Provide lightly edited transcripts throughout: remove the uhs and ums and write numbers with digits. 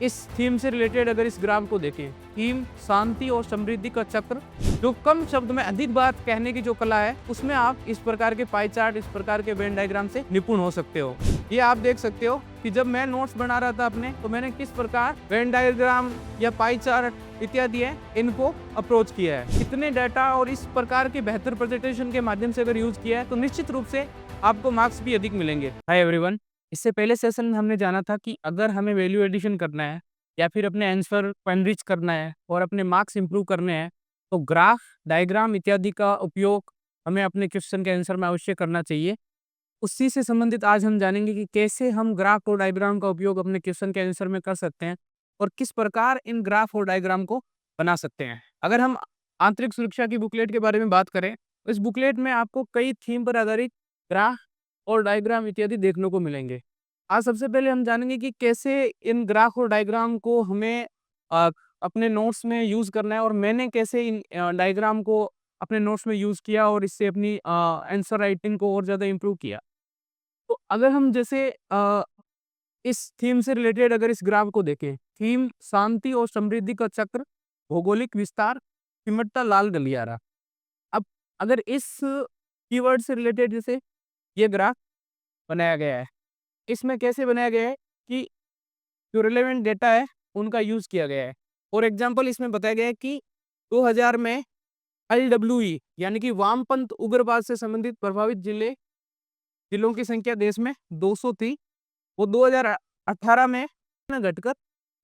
इस थीम से रिलेटेड अगर इस ग्राफ को देखें, थीम शांति और समृद्धि का चक्र, जो कम शब्द में अधिक बात कहने की जो कला है, उसमें आप इस प्रकार के पाई चार्ट, इस प्रकार के वेन डायग्राम से निपुण हो सकते हो। ये आप देख सकते हो कि जब मैं नोट्स बना रहा था अपने, तो मैंने किस प्रकार वेन डायग्राम या पाई चार्ट इत्यादि है इनको अप्रोच किया है। इतने डाटा और इस प्रकार के बेहतर प्रेजेंटेशन के माध्यम से अगर यूज किया है तो निश्चित रूप से आपको मार्क्स भी अधिक मिलेंगे। हाय एवरीवन, इससे पहले सेशन में हमने जाना था कि अगर हमें वैल्यू एडिशन करना है या फिर अपने आंसर को एनरिच करना है और अपने मार्क्स इंप्रूव करने हैं, तो ग्राफ, डायग्राम इत्यादि का उपयोग हमें अपने क्वेश्चन के आंसर में अवश्य करना चाहिए। उसी से संबंधित आज हम जानेंगे कि कैसे हम ग्राफ और डायग्राम का उपयोग अपने क्वेश्चन के आंसर में कर सकते हैं और किस प्रकार इन ग्राफ और डायग्राम को बना सकते हैं। अगर हम आंतरिक सुरक्षा की बुकलेट के बारे में बात करें, तो इस बुकलेट में आपको कई थीम पर आधारित ग्राफ और डायग्राम इत्यादि देखने को मिलेंगे। आज सबसे पहले हम जानेंगे कि कैसे इन ग्राफ और डायग्राम को हमें अपने नोट्स में यूज़ करना है और मैंने कैसे इन डायग्राम को अपने नोट्स में यूज़ किया और इससे अपनी आंसर राइटिंग को और ज़्यादा इम्प्रूव किया। तो अगर हम जैसे इस थीम से रिलेटेड अगर इस ग्राफ को देखें, थीम शांति और समृद्धि का चक्र, भौगोलिक विस्तार, सिमटता लाल गलियारा। अब अगर इस कीवर्ड से रिलेटेड जैसे ये ग्राफ बनाया गया है, इसमें कैसे बनाया गया है कि जो रिलेवेंट डेटा है उनका यूज़ किया गया है। फॉर एग्जांपल इसमें बताया गया है कि 2000 में एलडब्ल्यूई यानी कि वामपंथ उग्रवाद से संबंधित प्रभावित जिलों की संख्या देश में 200 थी। वो 2018 में घटकर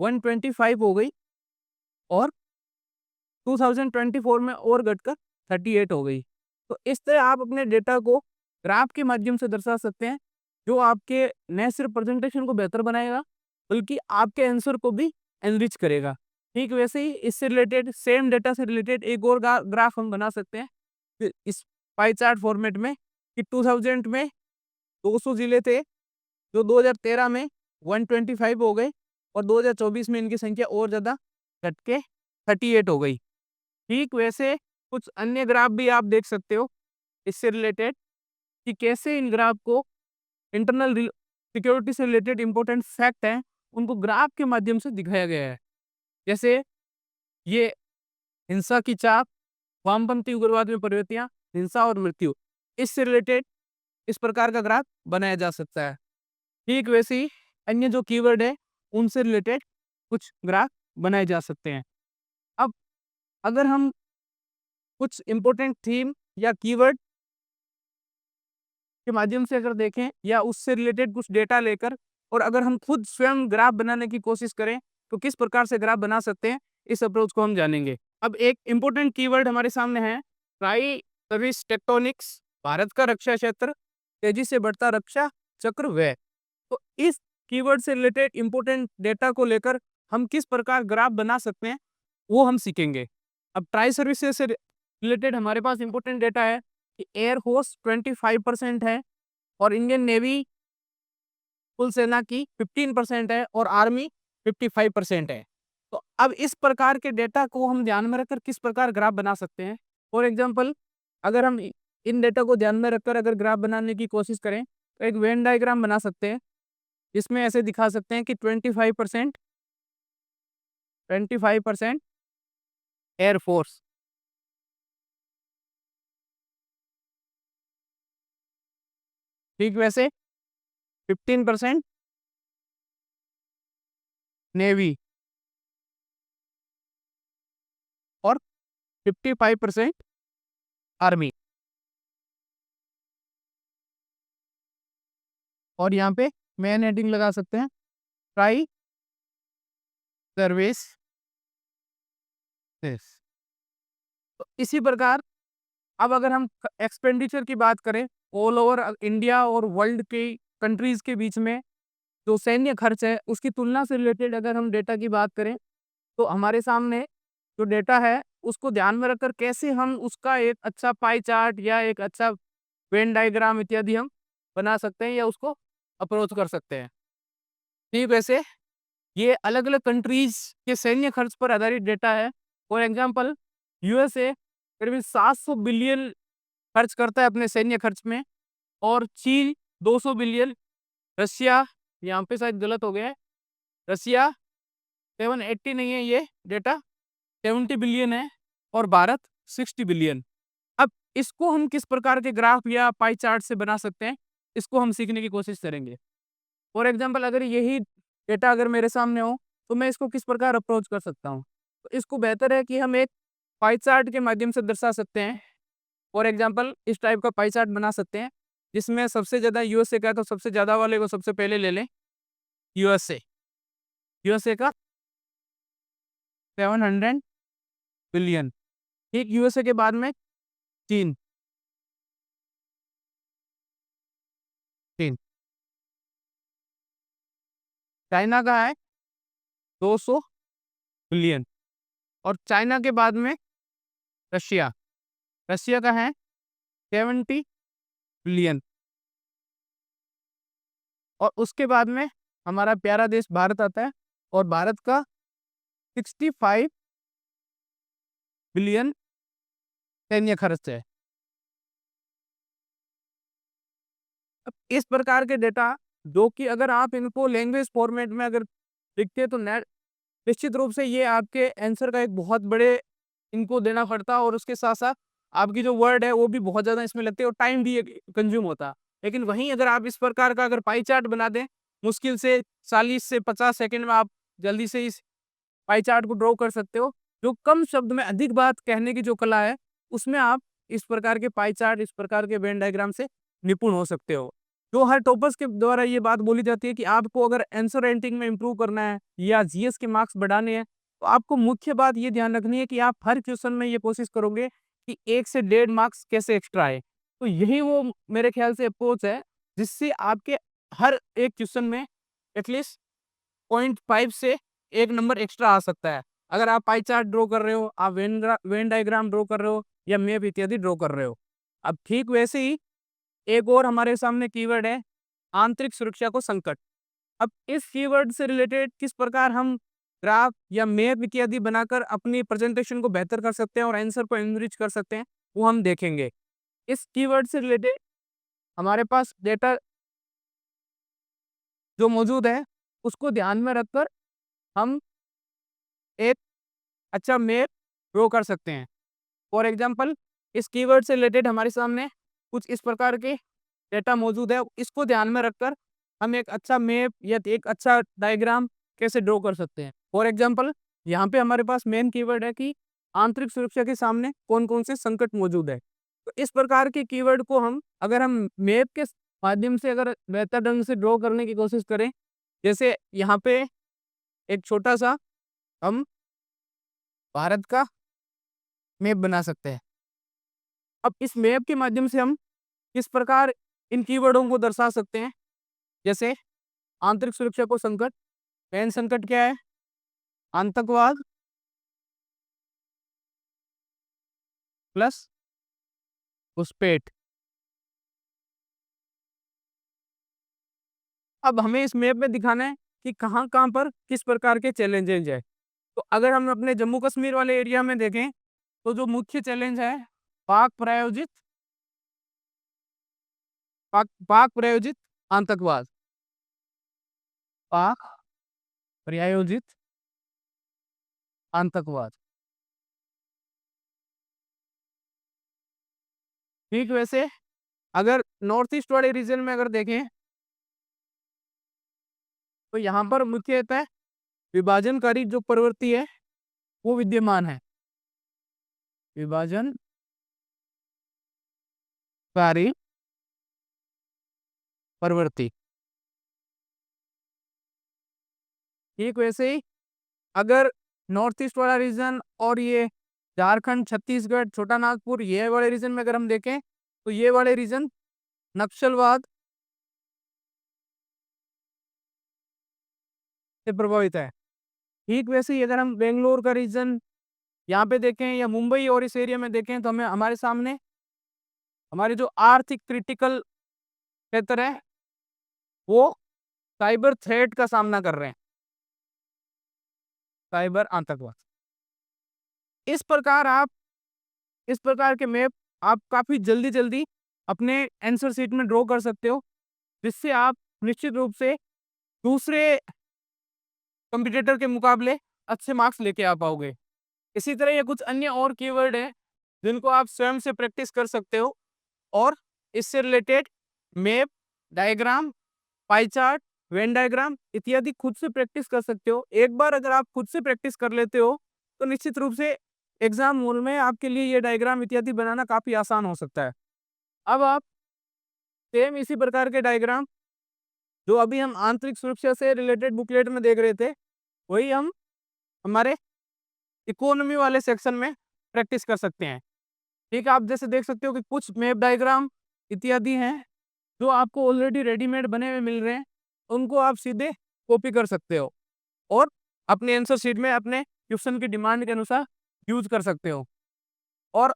125 हो गई और 2024 में और घटकर 38 हो गई। तो इस तरह आप अपने डेटा को ग्राफ के माध्यम से दर्शा सकते हैं, जो आपके न सिर्फ प्रेजेंटेशन को बेहतर बनाएगा, बल्कि आपके आंसर को भी एनरिच करेगा। ठीक वैसे ही इससे रिलेटेड, सेम डेटा से रिलेटेड एक और ग्राफ हम बना सकते हैं इस पाई चार्ट फॉर्मेट में कि 2000 में 200 जिले थे, जो 2013 में 125 हो गए और 2024 में इनकी संख्या और ज़्यादा घट के 38 हो गई। ठीक वैसे कुछ अन्य ग्राफ भी आप देख सकते हो इससे रिलेटेड कि कैसे इन ग्राफ को इंटरनल सिक्योरिटी से रिलेटेड इंपॉर्टेंट फैक्ट हैं, उनको ग्राफ के माध्यम से दिखाया गया है। जैसे ये हिंसा की चाप, वामपंथी उग्रवाद में प्रवृत्तियां, हिंसा और मृत्यु, इससे रिलेटेड इस प्रकार का ग्राफ बनाया जा सकता है। ठीक वैसे ही अन्य जो कीवर्ड है उनसे रिलेटेड कुछ ग्राफ बनाए जा सकते हैं। अब अगर हम कुछ इंपॉर्टेंट थीम या कीवर्ड के माध्यम से अगर देखें या उससे रिलेटेड कुछ डेटा लेकर और अगर हम खुद स्वयं ग्राफ बनाने की कोशिश करें, तो किस प्रकार से ग्राफ बना सकते हैं, इस अप्रोच को हम जानेंगे। अब एक इंपॉर्टेंट कीवर्ड हमारे सामने है ट्राई सर्विस टेक्टोनिक्स, भारत का रक्षा क्षेत्र, तेजी से बढ़ता रक्षा चक्र व्यय। तो इस कीवर्ड से रिलेटेड इंपॉर्टेंट डेटा को लेकर हम किस प्रकार ग्राफ बना सकते हैं, वो हम सीखेंगे। अब ट्राई सर्विसेज से रिलेटेड हमारे पास इंपॉर्टेंट डेटा है कि एयर फोर्स 25% है और इंडियन नेवी कुल सेना की 15% है और आर्मी 55% है। तो अब इस प्रकार के डेटा को हम ध्यान में रखकर किस प्रकार ग्राफ बना सकते हैं। फॉर एग्जांपल अगर हम इन डेटा को ध्यान में रखकर अगर ग्राफ बनाने की कोशिश करें, तो एक वेन डायग्राम बना सकते हैं, जिसमें ऐसे दिखा सकते हैं कि 25% एयरफोर्स, ठीक वैसे 15% नेवी और 55% आर्मी। और यहाँ पे मेन हेडिंग लगा सकते हैं ट्राई सर्विस। तो इसी प्रकार अब अगर हम एक्सपेंडिचर की बात करें, ऑल ओवर इंडिया और वर्ल्ड के कंट्रीज के बीच में जो सैन्य खर्च है उसकी तुलना से रिलेटेड अगर हम डेटा की बात करें, तो हमारे सामने जो डेटा है उसको ध्यान में रखकर कैसे हम उसका एक अच्छा पाई चार्ट या एक अच्छा वेन डायग्राम इत्यादि हम बना सकते हैं या उसको अप्रोच कर सकते हैं। ठीक वैसे ये अलग अलग कंट्रीज के सैन्य खर्च पर आधारित डेटा है। फॉर एग्जांपल यूएसए करीब 700 बिलियन खर्च करता है अपने सैन्य खर्च में और चीन 200 बिलियन, रशिया, यहाँ पे शायद गलत हो गया है, रशिया 780 नहीं है, ये डेटा 70 बिलियन है और भारत 60 बिलियन। अब इसको हम किस प्रकार के ग्राफ या पाई चार्ट से बना सकते हैं, इसको हम सीखने की कोशिश करेंगे। फॉर एग्जाम्पल अगर यही डेटा अगर मेरे सामने हो तो मैं इसको किस प्रकार अप्रोच कर सकता हूँ। तो इसको बेहतर है कि हम एक पाई चार्ट के माध्यम से दर्शा सकते हैं। फॉर एग्जाम्पल इस टाइप का पाई चार्ट बना सकते हैं जिसमें सबसे ज़्यादा यूएसए का है, तो सबसे ज़्यादा वाले को सबसे पहले ले लें। यूएसए यूएसए का 700 बिलियन। ठीक, यूएसए के बाद में चीन। चीन चाइना का है 200 बिलियन और चाइना के बाद में रशिया। रशिया का है 70 बिलियन और उसके बाद में हमारा प्यारा देश भारत आता है और भारत का 65 बिलियन सैन्य खर्च है। अब इस प्रकार के डेटा जो कि अगर आप इनको लैंग्वेज फॉर्मेट में अगर लिखते हैं तो निश्चित रूप से ये आपके आंसर का एक बहुत बड़े इनको देना पड़ता है और उसके साथ साथ आपकी जो वर्ड है वो भी बहुत ज़्यादा इसमें लगते हैं और टाइम भी कंज्यूम होता है। लेकिन वहीं अगर आप इस प्रकार का अगर पाई चार्ट बना दें, मुश्किल से 40 से 50 सेकंड में आप जल्दी से इस पाई चार्ट को ड्रॉ कर सकते हो। जो कम शब्द में अधिक बात कहने की जो कला है, उसमें आप इस प्रकार के पाई चार्ट, इस प्रकार के वेन डायग्राम से निपुण हो सकते हो। जो हर टॉपर्स के द्वारा ये बात बोली जाती है कि आपको अगर आंसर राइटिंग में इम्प्रूव करना है या जीएस के मार्क्स बढ़ाने हैं, तो आपको मुख्य बात ये ध्यान रखनी है कि आप हर क्वेश्चन में ये कोशिश करोगे कि 1 से 1.5 मार्क्स कैसे एक्स्ट्रा आए। तो यही वो मेरे ख्याल से अप्रोच है, जिससे आपके हर एक क्वेश्चन में एटलीस्ट 0.5 से 1 नंबर एक्स्ट्रा आ सकता है। अगर आप पाई चार्ट ड्रॉ कर रहे हो, आप वेन डायग्राम ड्रॉ कर रहे हो या मैप इत्यादि ड्रॉ कर रहे हो। अब ठीक वैसे ही एक और हमारे सामने कीवर्ड है आंतरिक सुरक्षा को संकट। अब इस कीवर्ड से रिलेटेड किस प्रकार हम ग्राफ या मैप इत्यादि बनाकर अपनी प्रेजेंटेशन को बेहतर कर सकते हैं और आंसर को एनरिच कर सकते हैं, वो हम देखेंगे। इस कीवर्ड से रिलेटेड हमारे पास डेटा जो मौजूद है उसको ध्यान में रखकर हम एक अच्छा मैप ड्रॉ कर सकते हैं। फॉर एग्जाम्पल इस कीवर्ड से रिलेटेड हमारे सामने कुछ इस प्रकार के डेटा मौजूद है, इसको ध्यान में रखकर हम एक अच्छा मैप या एक अच्छा डायग्राम कैसे ड्रॉ कर सकते हैं। फॉर एग्जाम्पल यहाँ पे हमारे पास मेन कीवर्ड है कि आंतरिक सुरक्षा के सामने कौन कौन से संकट मौजूद है। तो इस प्रकार के कीवर्ड को हम अगर हम मैप के माध्यम से अगर बेहतर ढंग से ड्रॉ करने की कोशिश करें, जैसे यहाँ पे एक छोटा सा हम भारत का मैप बना सकते हैं। अब इस मैप के माध्यम से हम किस प्रकार इन कीवर्डों को दर्शा सकते हैं, जैसे आंतरिक सुरक्षा को संकट, मेन संकट क्या है, आतंकवाद प्लस घुसपैठ। अब हमें इस मैप में दिखाना है कि कहाँ कहाँ पर किस प्रकार के चैलेंजेज है। तो अगर हम अपने जम्मू कश्मीर वाले एरिया में देखें तो जो मुख्य चैलेंज है पाक प्रायोजित पाक प्रायोजित आतंकवाद। पाक प्रायोजित आतंकवाद। ठीक वैसे अगर नॉर्थ ईस्ट वाले रीजन में अगर देखें तो यहाँ पर मुख्यतः विभाजनकारी जो प्रवृत्ति है वो विद्यमान है। विभाजनकारी प्रवृत्ति। ठीक वैसे ही अगर नॉर्थ ईस्ट वाला रीजन और ये झारखंड, छत्तीसगढ़, छोटा नागपुर ये वाले रीजन में अगर हम देखें तो ये वाले रीजन नक्सलवाद से प्रभावित है। ठीक वैसे ही अगर हम बेंगलोर का रीजन यहाँ पे देखें या मुंबई और इस एरिया में देखें तो हमें हमारे सामने हमारे जो आर्थिक क्रिटिकल क्षेत्र है वो साइबर थ्रेट का सामना कर रहे हैं, साइबर आतंकवाद। इस प्रकार आप इस प्रकार के मैप आप काफी जल्दी जल्दी अपने आंसर शीट में ड्रॉ कर सकते हो, जिससे आप निश्चित रूप से दूसरे कंपटीटर के मुकाबले अच्छे मार्क्स लेके आ पाओगे। इसी तरह ये कुछ अन्य और कीवर्ड हैं जिनको आप स्वयं से प्रैक्टिस कर सकते हो और इससे related map, diagram, pie chart, Venn diagram इत्यादि खुद से प्रैक्टिस कर सकते हो। एक बार अगर आप खुद से प्रैक्टिस कर लेते हो तो निश्चित रूप से एग्जाम हॉल में आपके लिए ये डायग्राम इत्यादि बनाना काफी आसान हो सकता है। अब आप सेम इसी प्रकार के डायग्राम जो अभी हम आंतरिक सुरक्षा से रिलेटेड बुकलेट में देख रहे थे, वही हम हमारे इकोनॉमी वाले सेक्शन में प्रैक्टिस कर सकते हैं। ठीक है, आप जैसे देख सकते हो कि कुछ मैप डायग्राम इत्यादि हैं जो आपको ऑलरेडी रेडीमेड बने हुए मिल रहे हैं, उनको आप सीधे कॉपी कर सकते हो और अपने आंसर शीट में अपने क्वेश्चन की डिमांड के अनुसार यूज कर सकते हो। और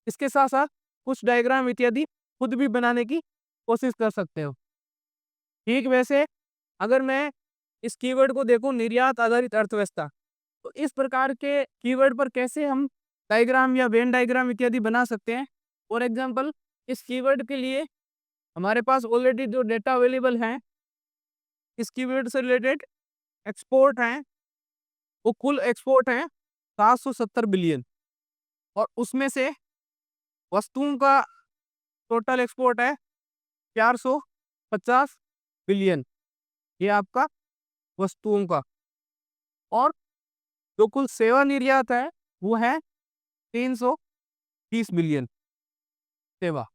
इसके साथ साथ कुछ डायग्राम इत्यादि खुद भी बनाने की कोशिश कर सकते हो। ठीक वैसे अगर मैं इस कीवर्ड को देखूं, निर्यात आधारित अर्थव्यवस्था, तो इस प्रकार के कीवर्ड पर कैसे हम डायग्राम या वेन डायग्राम इत्यादि बना सकते हैं। फॉर एग्जांपल, इस कीवर्ड के लिए हमारे पास ऑलरेडी जो डेटा अवेलेबल है, इस कीवर्ड से रिलेटेड एक्सपोर्ट हैं, वो कुल एक्सपोर्ट हैं 770 बिलियन और उसमें से वस्तुओं का टोटल एक्सपोर्ट है 450 बिलियन। ये आपका वस्तुओं का। और जो कुल सेवा निर्यात है वो है 330 बिलियन सेवा।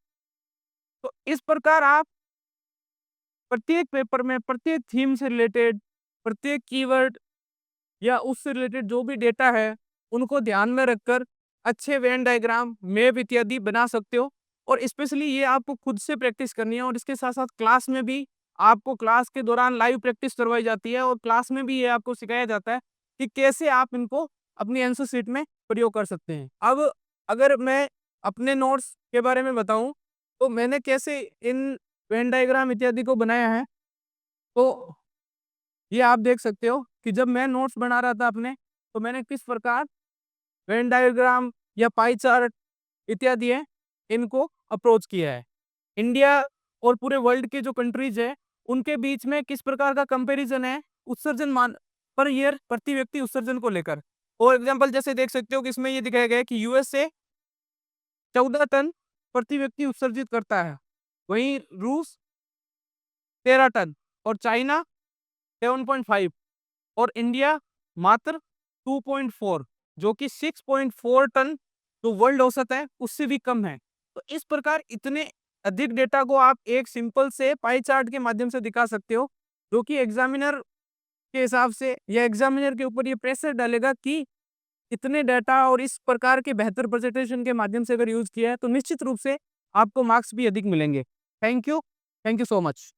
तो इस प्रकार आप प्रत्येक पेपर में प्रत्येक थीम से रिलेटेड प्रत्येक कीवर्ड या उससे रिलेटेड जो भी डेटा है उनको ध्यान में रखकर अच्छे वेन डायग्राम, मैप इत्यादि बना सकते हो। और स्पेशली ये आपको खुद से प्रैक्टिस करनी है और इसके साथ साथ क्लास में भी आपको क्लास के दौरान लाइव प्रैक्टिस करवाई जाती है और क्लास में भी ये आपको सिखाया जाता है कि कैसे आप इनको अपनी आंसर शीट में प्रयोग कर सकते हैं। अब अगर मैं अपने नोट्स के बारे में बताऊं तो मैंने कैसे इन वेन डायग्राम इत्यादि को बनाया है, तो ये आप देख सकते हो कि जब मैं नोट्स बना रहा था अपने, तो मैंने किस प्रकार वेन डायग्राम या पाई चार्ट इत्यादि है इनको अप्रोच किया है। इंडिया और पूरे वर्ल्ड के जो कंट्रीज है उनके बीच में किस प्रकार का कंपैरिजन है उत्सर्जन मान पर ईयर प्रति व्यक्ति उत्सर्जन को लेकर। और एग्जांपल जैसे देख सकते हो कि इसमें ये दिखाया गया है कि यूएसए 14 टन प्रति व्यक्ति उत्सर्जित करता है, वहीं रूस 13 टन और चाइना 7.5 और इंडिया मात्र 2.4, जो कि 6.4 टन जो वर्ल्ड औसत है उससे भी कम है। तो इस प्रकार इतने अधिक डेटा को आप एक सिंपल से पाई चार्ट के माध्यम से दिखा सकते हो, जो कि एग्जामिनर के हिसाब से या एग्जामिनर के ऊपर ये प्रेशर डालेगा कि इतने डाटा और इस प्रकार के बेहतर प्रेजेंटेशन के माध्यम से अगर यूज किया है तो निश्चित रूप से आपको मार्क्स भी अधिक मिलेंगे। Thank you so much.